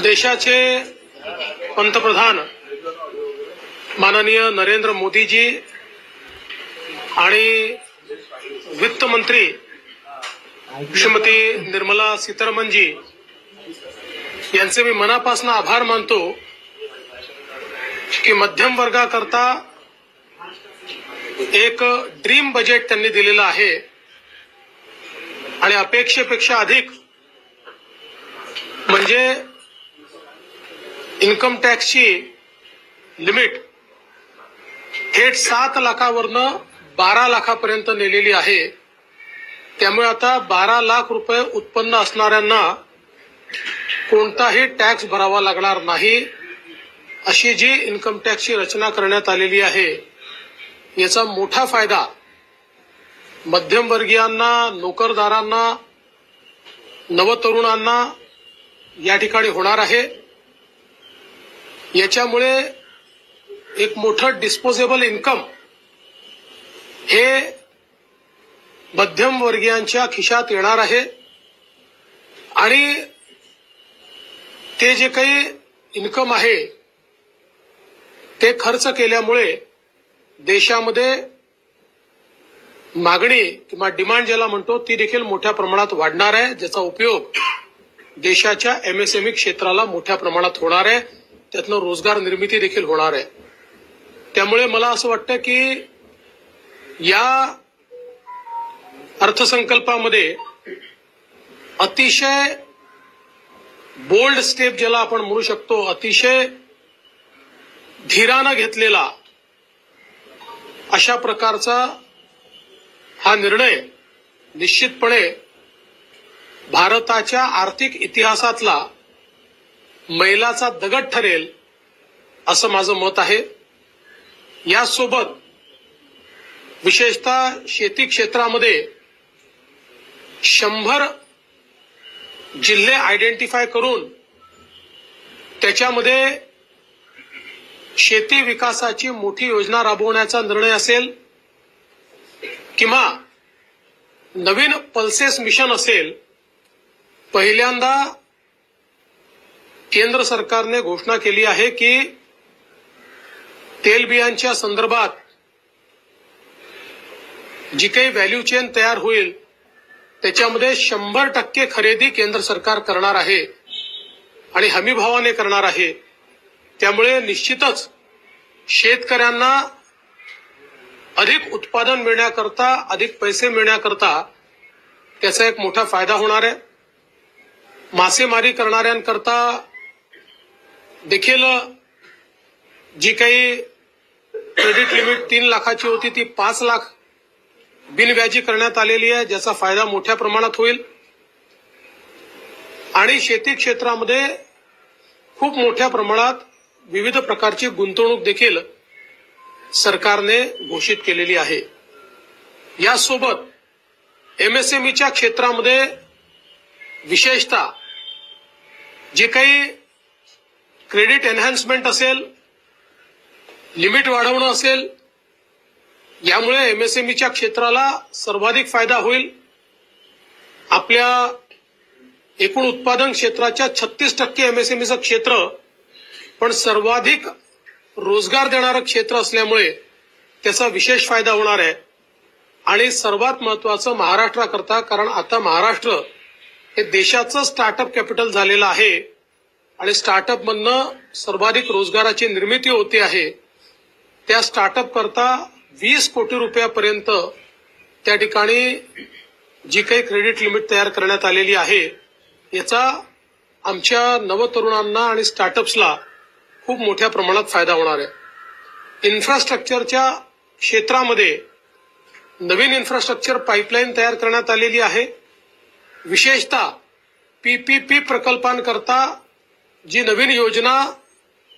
देशाचे पंतप्रधान माननीय नरेंद्र मोदीजी आणि वित्त मंत्री श्रीमती निर्मला सीतारामनजी यांचे मी मनापासून आभार मानतो की मध्यम वर्गाकरता एक ड्रीम बजेट त्यांनी दिलेलं आहे आणि अपेक्षेपेक्षा अधिक म्हणजे इन्कम टॅक्सची लिमिट थेट 7 लाखावरनं 12 लाखापर्यंत नेलेली आहे। त्यामुळे आता 12 लाख रुपये उत्पन्न असणाऱ्यांना कोणताही टॅक्स भरावा लागणार नाही अशी जी इन्कम टॅक्सची रचना करण्यात आलेली आहे याचा मोठा फायदा मध्यमवर्गीयांना, नोकरदारांना, नवतरुणांना या ठिकाणी होणार आहे। याच्यामुळे एक मोठं डिस्पोजेबल इन्कम हे मध्यमवर्गीयांच्या खिशात येणार आहे आणि ते जे काही इन्कम आहे ते खर्च केल्यामुळे देशामध्ये मागणी किंवा डिमांड ज्याला म्हणतो ती देखील मोठ्या प्रमाणात वाढणार आहे, ज्याचा उपयोग देशाच्या एमएसएमई क्षेत्राला मोठ्या प्रमाणात होणार आहे, त्यातनं रोजगार निर्मिती देखील होणार आहे। त्यामुळे मला असं वाटतं की या अर्थसंकल्पामध्ये अतिशय बोल्ड स्टेप ज्याला आपण म्हणू शकतो, अतिशय धीरानं घेतलेला अशा प्रकारचा हा निर्णय निश्चितपणे भारताच्या आर्थिक इतिहासातला मैलाचा दगड ठरेल असं माझं मत आहे। यासोबत विशेषतः शेती क्षेत्रामध्ये 100 जिल्हे आयडेंटिफाय करून त्याच्यामध्ये शेती विकासाची मोठी योजना राबवण्याचा निर्णय असेल किंवा नवीन पल्सेस मिशन असेल, पहिल्यांदा केंद्र सरकारने घोषणा केली आहे की तेलबियांच्या संदर्भात जी काही व्हॅल्यू चेन तयार होईल त्याच्यामध्ये 100% खरेदी केंद्र सरकार करणार आहे आणि हमीभावाने करणार आहे। त्यामुळे निश्चितच शेतकऱ्यांना अधिक उत्पादन मिळण्याकरता, अधिक पैसे मिळण्याकरता त्याचा एक मोठा फायदा होणार आहे। मासेमारी करणाऱ्यांकरता देखील जी काही क्रेडिट लिमिट 3 लाखाची होती ती 5 लाख बिनव्याजी करण्यात आलेली आहे, ज्याचा फायदा मोठ्या प्रमाणात होईल आणि शेती क्षेत्रामध्ये खूप मोठ्या प्रमाणात विविध प्रकारची गुंतवणूक देखील सरकारने घोषित केलेली आहे। यासोबत एमएसएमईच्या क्षेत्रामध्ये विशेषतः जे काही क्रेडिट एनहान्समेंट असेल, लिमिट वाढवणं असेल, यामुळे एमएसएमईच्या क्षेत्राला सर्वाधिक फायदा होईल। आपल्या एकूण उत्पादन क्षेत्राच्या 36% एमएसएमईचं क्षेत्र पण सर्वाधिक रोजगार देणारं क्षेत्र असल्यामुळे त्याचा विशेष फायदा होणार आहे। आणि सर्वात महत्वाचं महाराष्ट्राकरता, कारण आता महाराष्ट्र हे देशाचं स्टार्टअप कॅपिटल झालेलं आहे आणि स्टार्टअप मधनं सर्वाधिक रोजगाराची निर्मिती होते आहे। त्या स्टार्टअप करता 20 कोटी रुपयापर्यंत त्या ठिकाणी जी काही क्रेडिट लिमिट तयार करण्यात आलेली आहे याचा आमच्या नवतरुणांना आणि स्टार्टअप्सला खूप मोठ्या प्रमाणात फायदा होणार आहे। इन्फ्रास्ट्रक्चरच्या क्षेत्रामध्ये नवीन इन्फ्रास्ट्रक्चर पाईपलाईन तयार करण्यात आलेली आहे। विशेषतः पीपीपी प्रकल्पांकरता जी नवीन योजना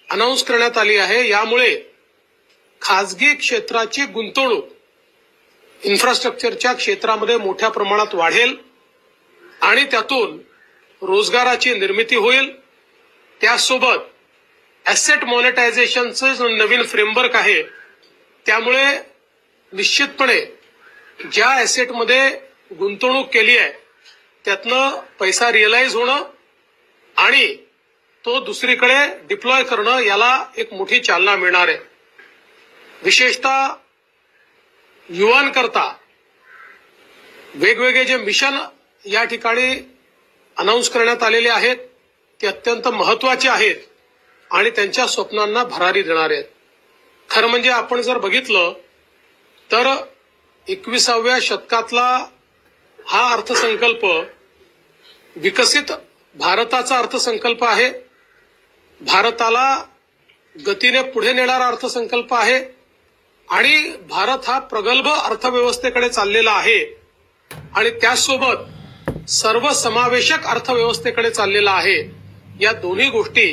अनाउन्स करण्यात आली आहे, यामुळे खासगी क्षेत्राची गुंतवणूक इन्फ्रास्ट्रक्चरच्या क्षेत्रामध्ये मोठ्या प्रमाणात वाढेल आणि त्यातून रोजगाराची निर्मिती होईल। त्यासोबत ऍसेट मॉनिटायझेशनचं नवीन फ्रेमवर्क आहे, त्यामुळे निश्चितपणे ज्या ऍसेटमध्ये गुंतवणूक केली आहे त्यातनं पैसा रिअलाइज होणं आणि तो दुसरीकडे डिप्लॉय करणं याला एक मोठी चालना मिळणार आहे. विशेषतः युवांकरता वेगवेगळे जे मिशन या ठिकाणी अनाउन्स करण्यात आलेले आहेत ते अत्यंत महत्वाचे आहेत आणि त्यांच्या स्वप्नांना भरारी देणारे आहेत. खरं म्हणजे आपण जर बघितलं तर 21व्या शतकातला हा अर्थसंकल्प विकसित भारताचा अर्थसंकल्प आहे. भारताला गतीने पुढे नेणारा अर्थसंकल्प आहे आणि भारत हा प्रगल्भ अर्थव्यवस्थेकडे चाललेला आहे आणि त्याचसोबत सर्वसमावेशक अर्थव्यवस्थेकडे चाललेला आहे. या दोन्ही गोष्टी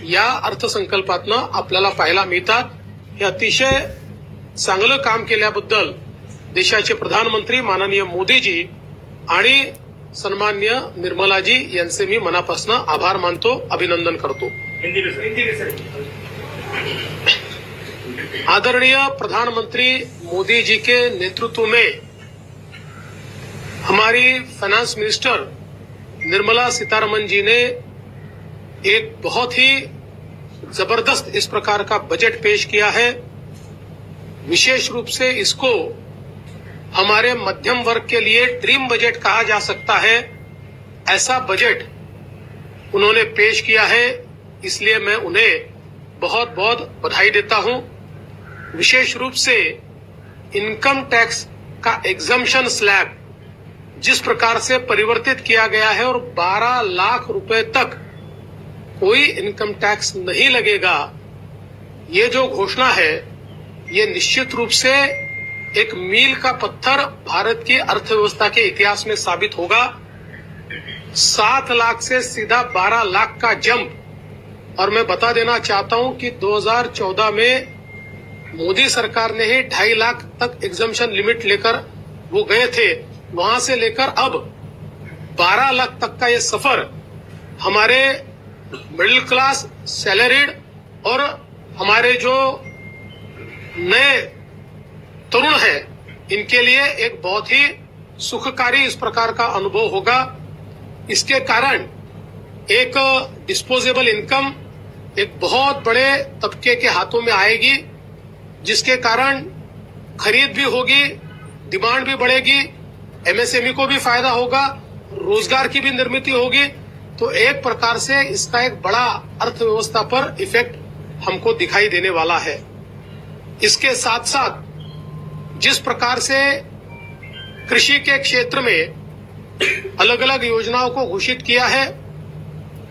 या अर्थसंकल्पातनं आपल्याला पाहायला मिळतात. हे अतिशय चांगलं काम केल्याबद्दल देशाचे प्रधानमंत्री माननीय मोदीजी आणि सन्माननीय निर्मलाजी यांचे मी मनापासून आभार मानतो, अभिनंदन करतो. आदरणीय प्रधानमंत्री मोदी जी के नेतृत्व में हमारी फाइनेंस मिनिस्टर निर्मला सीतारमण जी ने एक बहुत ही जबरदस्त इस प्रकार का बजट पेश किया है. विशेष रूप से इसको हमारे मध्यम वर्ग के लिए ड्रीम बजट कहा जा सकता है. ऐसा बजट उन्होंने पेश किया है, इसलिए मैं उन्हें बहुत बहुत बधाई देता हूं. विशेष रूप से इनकम टैक्स का एग्जम्पशन स्लैब जिस प्रकार से परिवर्तित किया गया है और 12 लाख रुपए तक कोई इनकम टैक्स नहीं लगेगा, ये जो घोषणा है ये निश्चित रूप से एक मील का पत्थर भारत की अर्थव्यवस्था के इतिहास में साबित होगा. 7 लाख से सीधा 12 लाख का जंप. और मैं बता देना चाहता हूं कि 2014 में मोदी सरकार ने ही 2.5 लाख तक एग्जम्पशन लिमिट लेकर वो गए थे. वहां से लेकर अब 12 लाख तक का ये सफर हमारे मिडिल क्लास, सैलरीड और हमारे जो नए तरुण है इनके लिए एक बहुत ही सुखकारी इस प्रकार का अनुभव होगा. इसके कारण एक डिस्पोजेबल इनकम एक बहुत बड़े तबके के हाथों में आएगी, जिसके कारण खरीद भी होगी, डिमांड भी बढ़ेगी, एमएसएमई को भी फायदा होगा, रोजगार की भी निर्मित होगी. तो एक प्रकार से इसका एक बड़ा अर्थव्यवस्था पर इफेक्ट हमको दिखाई देने वाला है. इसके साथ साथ जिस प्रकार से कृषि के क्षेत्र में अलग अलग योजनाओं को घोषित किया है,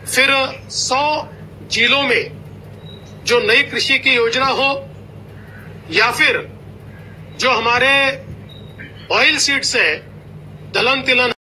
फिर 100 जिलों में जो नई कृषि की योजना हो या फिर जो हमारे ऑयल सीड्स है, दलहन तिलहन